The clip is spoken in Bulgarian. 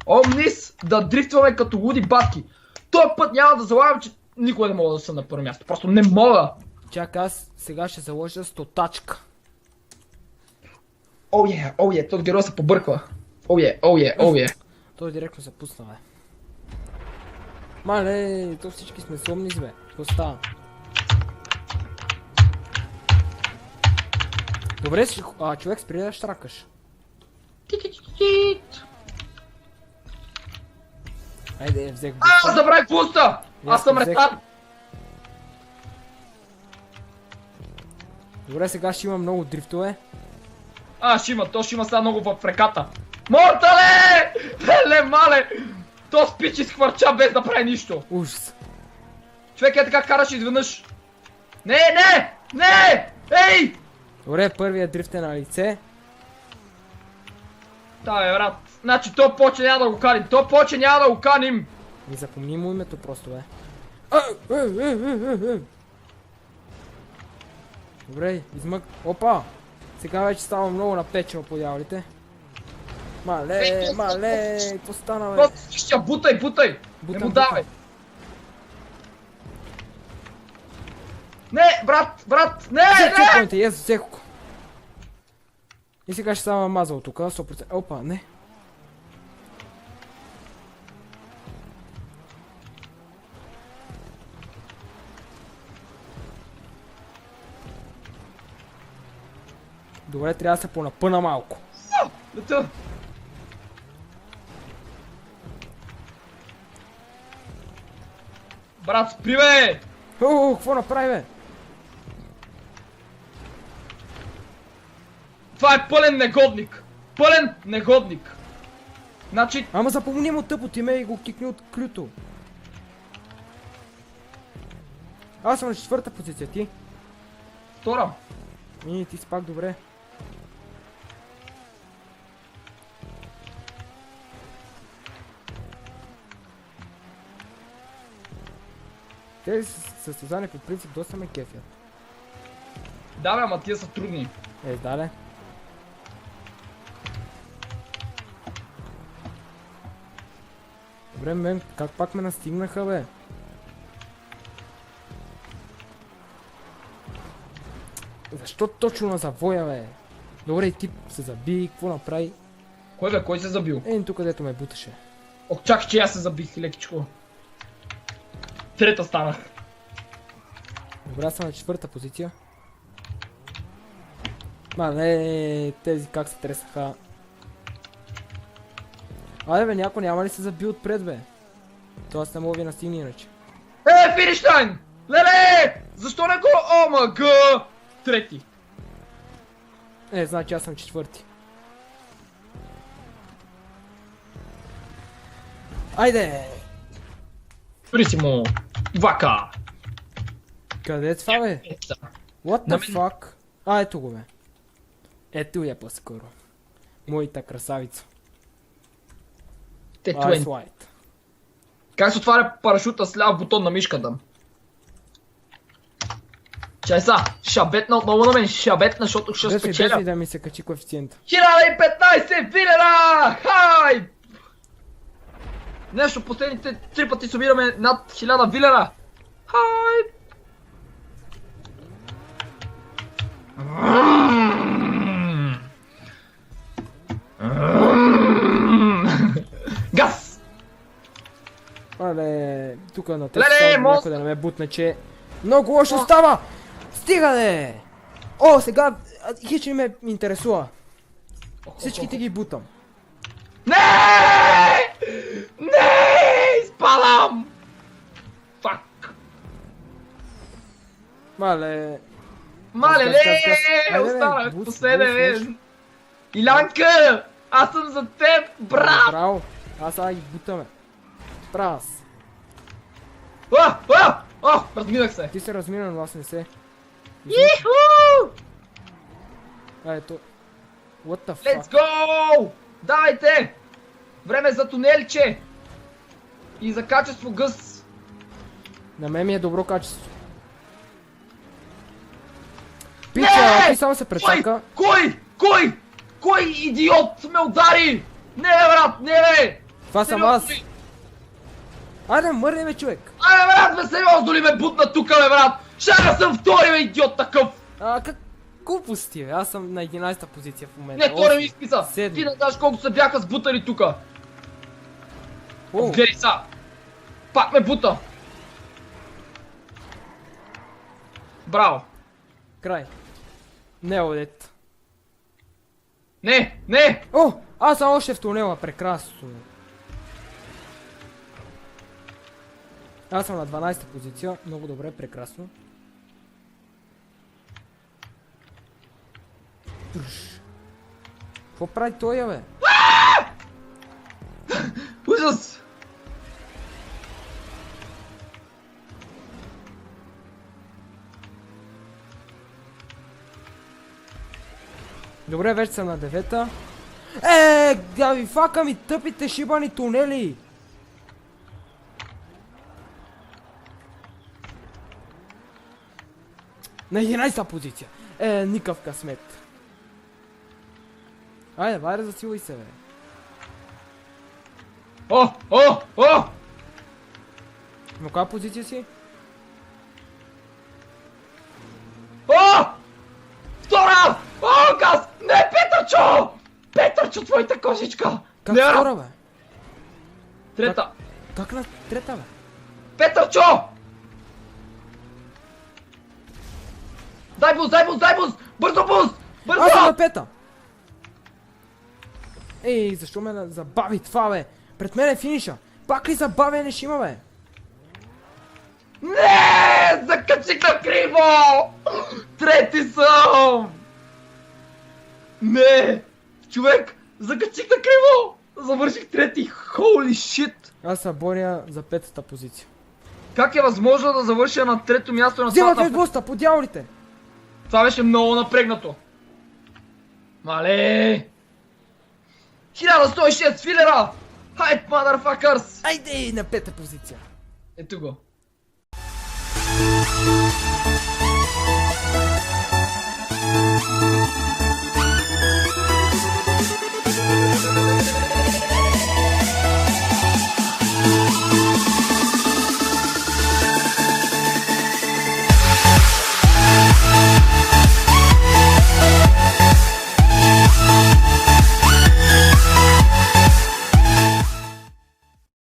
Омнис да дрифтваме като луди батки. Този път няма да залагам, че никога не мога да съм на първо място. Просто не мога. Чакай, аз сега ще заложа стотачка. Оуе, този герой се побърква. Оуе. Той директно се пусна, бе. Мале, то всички сме сломни, бе. Какво става? Добре си, човек, спри да штракаш. Айде, взех буста. Забравих буста! Аз съм ретан! Добре, сега ще има много дрифтове. Ще има сега много в реката. Мортале! Леле, мале! То спичи схвърча без да прави нищо. Ужас. Човек така караш изведнъж. Не! Ей! Добре, първият дрифт е на лице. Да, бе, брат. Значи то повече няма да го каним. Не запомни му името просто, бе. Добре, измък. Опа! Сега вече става много напечено по дяволите. Мале, какво стана, бе? Ще бутай! Не му давай! Не, брат! Не! Чекайте, взех го. И сега ще става мазал тук, 100%. Опа, не. Добре, трябва да се понапъна малко. Лета! Брат, спри, бе! Какво направи, бе? Това е пълен негодник! Значи... Ама запомни му тъпо ти ме и го кикни от клюто. Аз съм на 4-та позиция, ти? 2-ра. И ти си пак добре. Тези състезания по принцип доста ме кефят. Да, бе, ама тия са трудни. Дале. Добре, мен, как пак ме настигнаха, бе? Защо точно на завоя, бе? Добре, ти се заби, какво направи? Кой, бе, кой се забил? Тук където ме буташе. Ох, чакай, че аз се забих лекичко. 3-та станах. Добре, аз съм на 4-та позиция. Мале, тези как се тресаха. Айде, бе, някой няма ли се заби отпред, бе? То аз не мога ви настигне иначе. Фиништайн! Леле! Защо не го? ОМГ! 3-ти. Значи аз съм 4-ти. Айде! Спри си му! Вака! Къде е това, бе? What the fuck? Ето го, бе. Ето я по-скоро. Моята красавица. Ice White. Как се отваря парашута с ляв бутон на мишката? Чай са, шабетна отново на мен, защото ще спечеля. Да ми се качи коефициента. 1015 вилера! Хай! Нещо, последните 3 пъти събираме над 1000 вилера. Хай! Газ! Абе, тук на тези някой да не ме бутне, че много лошо става! Стига, де! О, сега хич не ме интересува. Всичките ги бутам. Не! Изпадам! Фак! Мале, останах последен! Илянка! Аз съм за теб, брат! Браво! Аз сега ги бутаме. Прас! Разминах се! Ти се размина, но аз не се. Иху! Ето. What the fuck? Let's go! Давайте! Време за тунелче! И за качество гъс! На мен ми е добро качество. Пича, ти само се прецака. Кой идиот ме удари? Не бе, брат, не бе! Това съм аз. Айде, мърни бе, човек. Айде, брат, бе, сериозно ли ме бутна тука, бе, брат? Шага съм втори, бе, идиот такъв. Как глупости, бе? Аз съм на 11-та позиция в момента. Не, то не ми изписа. Седми. Ти не знаеш колко се бяха сбутали тука. О, Гледай са. Пак ме бута. Браво. край. Не, одет. Не, не. О, аз съм още в тунела, прекрасно. Аз съм на 12-та позиция, много добре, прекрасно. Какво прави той, бе? Ужас. Добре, вече съм на 9-та. Да ви фака ми тъпите шибани тунели! На 11-та позиция. Никакъв късмет. Айде, байде, засилай се, бе. О! На коя позиция си? О! Втора! О, газ! Не, Петърчо! Петърчо, твоята кожичка! Как Не, втора, бе? Трета! Как на трета, бе? Петърчо! Дай буст! Бързо буст! Аз съм Бързо! на пета! Ей, защо ме забави това, бе? Пред мен е финиша! Пак ли забавяне ще има, бе? Не! Закачих на криво! Трети съм! Не! Човек! Закачих на криво! Завърших трети! Holy shit! Аз се боря за 5-та позиция. Как е възможно да завърша на трето място на Вземат цялата... ви буста, по дяволите! Това беше много напрегнато. Мале! 1106 филера! Хайт, motherfuckers! Айде на 5-та позиция! Ето го.